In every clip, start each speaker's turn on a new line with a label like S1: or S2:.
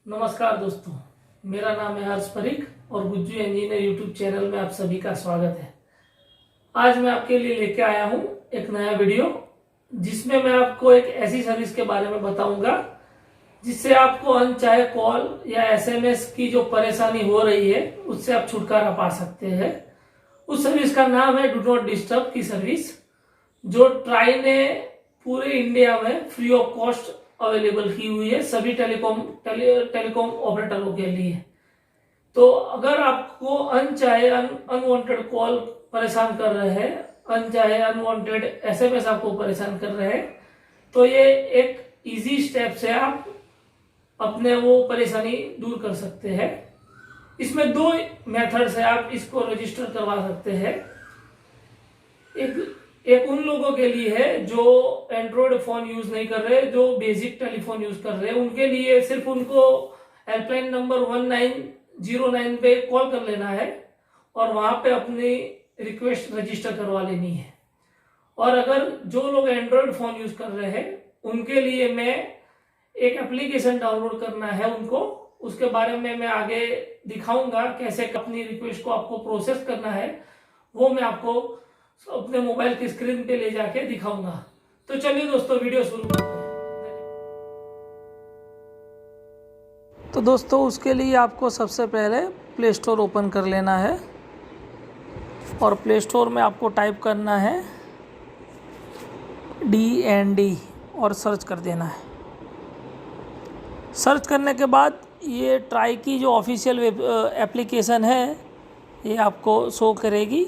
S1: नमस्कार दोस्तों, मेरा नाम है हर्ष परीख और गुज्जू इंजीनियर यूट्यूब चैनल में आप सभी का स्वागत है। आज मैं आपके लिए लेके आया हूं एक नया वीडियो जिसमें मैं आपको एक ऐसी सर्विस के बारे में बताऊंगा जिससे आपको अनचाहे कॉल या एसएमएस की जो परेशानी हो रही है उससे आप छुटकारा पा सकते हैं। उस सर्विस का नाम है डू नॉट डिस्टर्ब की सर्विस, जो ट्राई ने पूरे इंडिया में फ्री ऑफ कॉस्ट अवेलेबल की हुई है सभी टेलीकॉम ऑपरेटरों के लिए। तो अगर आपको अनचाहे अनवांटेड कॉल परेशान कर रहे हैं, अनचाहे अनवांटेड एसएमएस आपको परेशान कर रहे हैं, तो ये एक इजी स्टेप से आप अपने वो परेशानी दूर कर सकते हैं। इसमें दो मेथड से आप इसको रजिस्टर करवा सकते हैं। एक उन लोगों के लिए है जो एंड्रॉयड फोन यूज नहीं कर रहे, जो बेसिक टेलीफोन यूज कर रहे हैं, उनके लिए सिर्फ उनको हेल्पलाइन नंबर 1909 पे कॉल कर लेना है और वहां पे अपनी रिक्वेस्ट रजिस्टर करवा लेनी है। और अगर जो लोग एंड्रॉयड फोन यूज कर रहे हैं उनके लिए मैं एक एप्लीकेशन डाउनलोड करना है उनको, उसके बारे में मैं आगे दिखाऊंगा कैसे अपनी रिक्वेस्ट को आपको प्रोसेस करना है, वो मैं आपको अपने मोबाइल की स्क्रीन पे ले जाके दिखाऊंगा। तो चलिए दोस्तों वीडियो शुरू करते हैं। तो दोस्तों उसके लिए आपको सबसे पहले प्ले स्टोर ओपन कर लेना है और प्ले स्टोर में आपको टाइप करना है DND और सर्च कर देना है। सर्च करने के बाद ये ट्राई की जो ऑफिशियल एप्लीकेशन है ये आपको शो करेगी,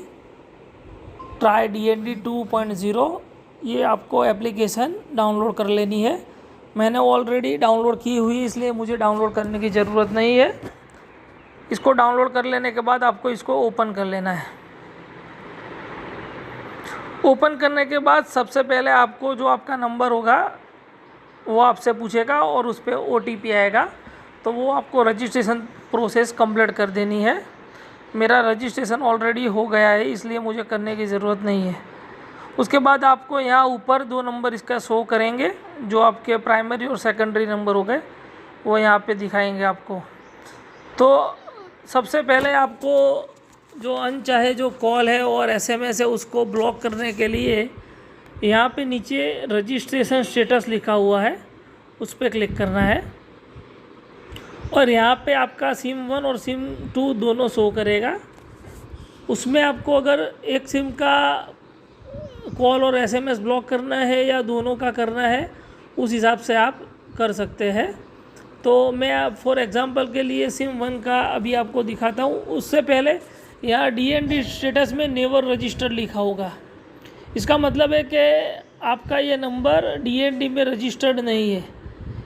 S1: ट्राई DND 2.0। ये आपको एप्लीकेशन डाउनलोड कर लेनी है। मैंने ऑलरेडी डाउनलोड की हुई इसलिए मुझे डाउनलोड करने की ज़रूरत नहीं है। इसको डाउनलोड कर लेने के बाद आपको इसको ओपन कर लेना है। ओपन करने के बाद सबसे पहले आपको जो आपका नंबर होगा वो आपसे पूछेगा और उस पर OTP आएगा, तो वो आपको रजिस्ट्रेशन प्रोसेस कंप्लीट कर देनी है। मेरा रजिस्ट्रेशन ऑलरेडी हो गया है इसलिए मुझे करने की ज़रूरत नहीं है। उसके बाद आपको यहाँ ऊपर 2 नंबर इसका शो करेंगे, जो आपके प्राइमरी और सेकेंडरी नंबर हो गए वो यहाँ पे दिखाएंगे आपको। तो सबसे पहले आपको जो अनचाहे जो कॉल है और एसएमएस है उसको ब्लॉक करने के लिए यहाँ पे नीचे रजिस्ट्रेशन स्टेटस लिखा हुआ है, उस पर क्लिक करना है और यहाँ पे आपका सिम 1 और सिम 2 दोनों शो करेगा। उसमें आपको अगर एक सिम का कॉल और एसएमएस ब्लॉक करना है या दोनों का करना है उस हिसाब से आप कर सकते हैं। तो मैं फॉर एग्जांपल के लिए सिम 1 का अभी आपको दिखाता हूँ। उससे पहले यहाँ DND स्टेटस में नेवर रजिस्टर्ड लिखा होगा। इसका मतलब है कि आपका ये नंबर DND में रजिस्टर्ड नहीं है।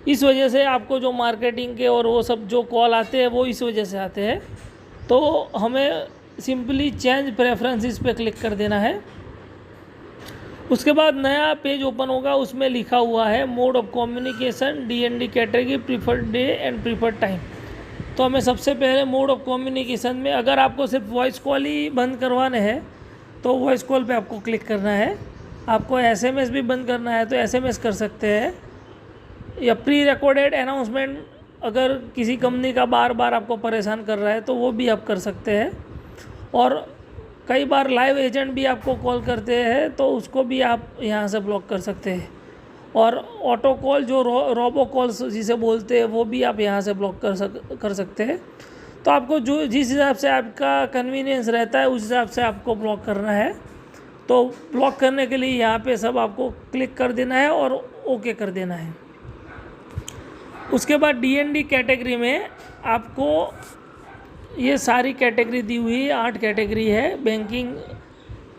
S1: इस वजह से आपको जो मार्केटिंग के और वो सब जो कॉल आते हैं वो इस वजह से आते हैं। तो हमें सिंपली चेंज प्रेफरेंसेस पे क्लिक कर देना है। उसके बाद नया पेज ओपन होगा, उसमें लिखा हुआ है mode of communication DND category preferred day and preferred time. तो हमें सबसे पहले मोड ऑफ कम्युनिकेशन में अगर आपको सिर्फ वॉइस कॉल ही बंद करवाने हैं तो वॉइस कॉल पे आपको क्लिक करना है। आपको एसएमएस भी बंद करना है तो एसएमएस कर सकते हैं, या प्री रिकॉर्डेड अनाउंसमेंट अगर किसी कंपनी का बार बार आपको परेशान कर रहा है तो वो भी आप कर सकते हैं। और कई बार लाइव एजेंट भी आपको कॉल करते हैं तो उसको भी आप यहाँ से ब्लॉक कर सकते हैं। और ऑटो कॉल जो रोबो कॉल्स जिसे बोलते हैं वो भी आप यहाँ से ब्लॉक कर सकते हैं। तो आपको जो जिस हिसाब से आपका कन्वीनियंस रहता है उस हिसाब से आपको ब्लॉक करना है। तो ब्लॉक करने के लिए यहाँ पे सब आपको क्लिक कर देना है और ओके कर देना है। उसके बाद DND कैटेगरी में आपको ये सारी कैटेगरी दी हुई है, 8 कैटेगरी है। Banking,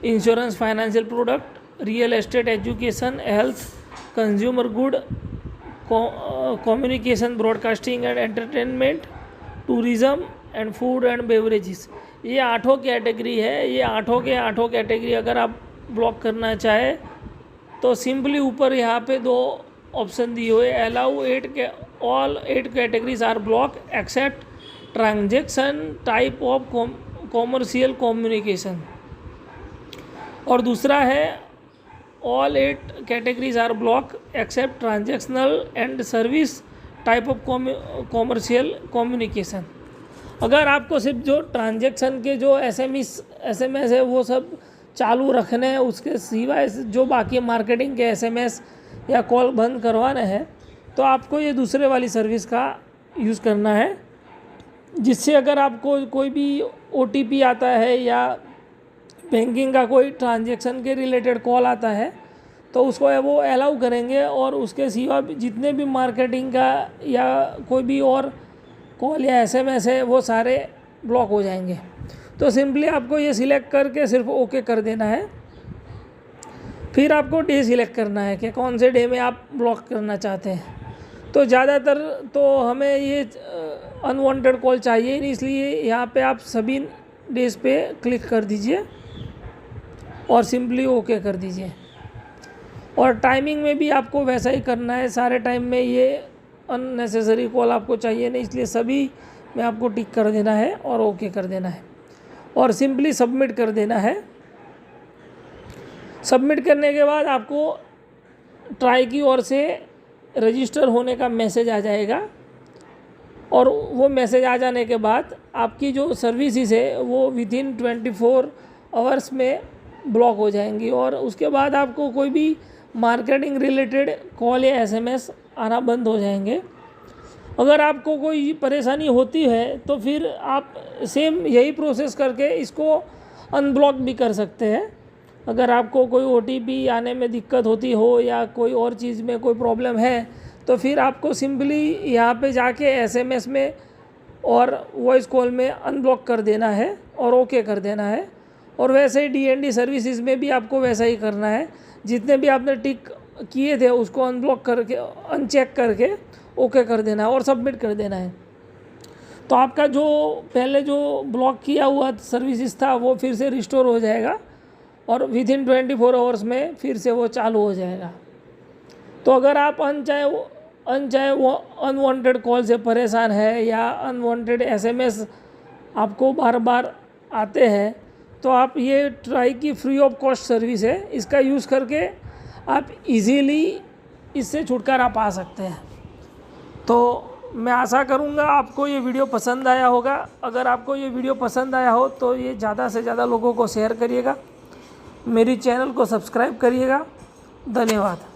S1: insurance, financial product, real estate, education, health, consumer good, communication, broadcasting and entertainment, tourism and food and beverages. ये 8 कैटेगरी है। ये 8 कैटेगरी अगर आप ब्लॉक करना चाहे तो सिंपली ऊपर यहाँ पे 2 ऑप्शन दिए हुए, allow all 8 categories or block except transaction type of commercial communication. और दूसरा है all 8 categories or block except transactional and service type of commercial communication. अगर आपको सिर्फ जो ट्रांजैक्शन के जो एसएमएस है वो सब चालू रखने हैं, उसके सिवाय जो बाकी मार्केटिंग के एसएमएस या कॉल बंद करवाना है, तो आपको ये दूसरे वाली सर्विस का यूज़ करना है, जिससे अगर आपको कोई भी ओटीपी आता है या बैंकिंग का कोई ट्रांजैक्शन के रिलेटेड कॉल आता है तो उसको वो अलाउ करेंगे, और उसके सिवा जितने भी मार्केटिंग का या कोई भी और कॉल या एसएमएस है वो सारे ब्लॉक हो जाएंगे। तो सिंपली आपको ये सिलेक्ट करके सिर्फ ओके कर देना है। फिर आपको डे सिलेक्ट करना है कि कौन से डे में आप ब्लॉक करना चाहते हैं। तो ज़्यादातर तो हमें ये अनवांटेड कॉल चाहिए नहीं, इसलिए यहाँ पे आप सभी डेज पे क्लिक कर दीजिए और सिंपली ओके कर दीजिए। और टाइमिंग में भी आपको वैसा ही करना है, सारे टाइम में ये अननेसेसरी कॉल आपको चाहिए नहीं, इसलिए सभी में आपको टिक कर देना है और ओके कर देना है और सिंपली सबमिट कर देना है। सबमिट करने के बाद आपको ट्राई की ओर से रजिस्टर होने का मैसेज आ जाएगा, और वो मैसेज आ जाने के बाद आपकी जो सर्विसेज है वो विदिन 24 आवर्स में ब्लॉक हो जाएंगी, और उसके बाद आपको कोई भी मार्केटिंग रिलेटेड कॉल या एसएमएस आना बंद हो जाएंगे। अगर आपको कोई परेशानी होती है तो फिर आप सेम यही प्रोसेस करके इसको अनब्लॉक भी कर सकते हैं। अगर आपको कोई ओटीपी आने में दिक्कत होती हो या कोई और चीज़ में कोई प्रॉब्लम है तो फिर आपको सिंपली यहाँ पे जाके एसएमएस में और वॉइस कॉल में अनब्लॉक कर देना है और ओके कर देना है। और वैसे ही डीएनडी सर्विसेज में भी आपको वैसा ही करना है, जितने भी आपने टिक किए थे उसको अनब्लॉक करके अनचेक करके ओके कर देना है और सबमिट कर देना है। तो आपका जो पहले जो ब्लॉक किया हुआ सर्विसेज था वो फिर से रिस्टोर हो जाएगा और विदिन 24 आवर्स में फिर से वो चालू हो जाएगा। तो अगर आप अनचाहे वो अनवांटेड कॉल से परेशान है या अनवांटेड एसएमएस आपको बार बार आते हैं, तो आप ये ट्राई की फ्री ऑफ कॉस्ट सर्विस है, इसका यूज़ करके आप इजीली इससे छुटकारा पा सकते हैं। तो मैं आशा करूँगा आपको ये वीडियो पसंद आया होगा। अगर आपको ये वीडियो पसंद आया हो तो ये ज़्यादा से ज़्यादा लोगों को शेयर करिएगा, मेरी चैनल को सब्सक्राइब करिएगा। धन्यवाद।